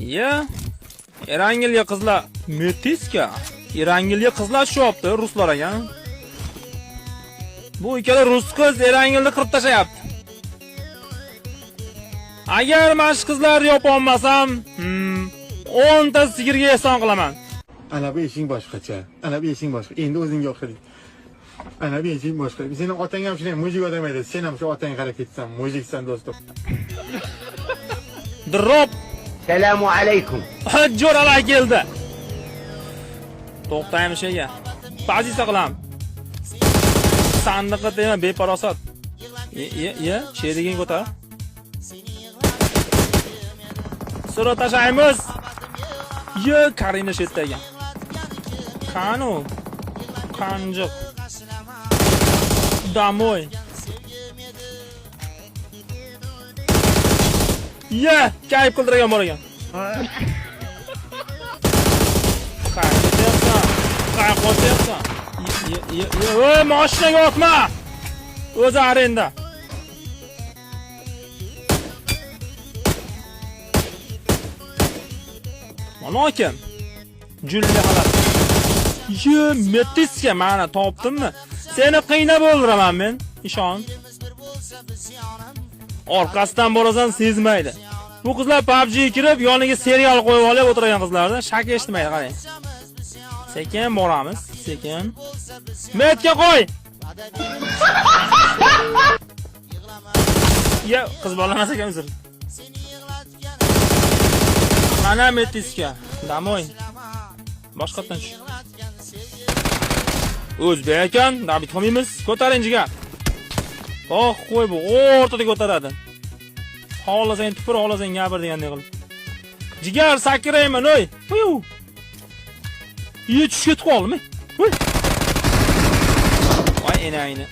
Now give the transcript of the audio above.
Ya, Erangilga qizlar metiska. Erangilga qizlar tushyapti, ruslar ekan. Bu ikkala rus qiz Erangilni qirib tashlayapti. Agar men shu qizlarni yopa olmasam, 10 ta sigirga ehson qilaman. Ana bu ishing boshqacha. Ana bu ishing boshqa. Endi o'zingga o'xshaydi. Ana bu ishing boshqa. Sening otang ham shunday mujik odam edi. Sen ham shu otang qarab ketsan, mujiksan do'stim. Drop. Assalomu alaykum. Jo'ralar keldi. To'xtaymiz shega. Pozitsiya qilaman. Sandiqqa tema beparosat. Sheriging ko'tar. Sura tashaymiz. Karina shetdagan. Qanu. Qanjiq. Damoy. Kayf qildirgan bor ekan. Qay qo'tyapsan. Mashinaga otma. O'zi arenda. Mana kim? Julli xalat. Metiska mana topdimmi? Seni qiynab o'ldiraman men, ishon. Orqasidan borasan sezmaydi. Bu qizlar PUBG ga kirib, yoniga serial qo'yib olib o'tirgan qizlarda shak eshitmaydi, qarang. Sekin boramiz, sekin. Metga qo'y. Qiz bolamas ekan uzr. Mana metiska, damoy. Boshqatdan tush. O'zbek ekan, David qilmaymiz. Ko'taring jigar. Qo'y bu o'rtada ko'taradi. Xohlasang tupur, xohlasang gapir degandek qilib. Jigar sakrayman, oy. Tushib ketib qoldimi? Voy enayni.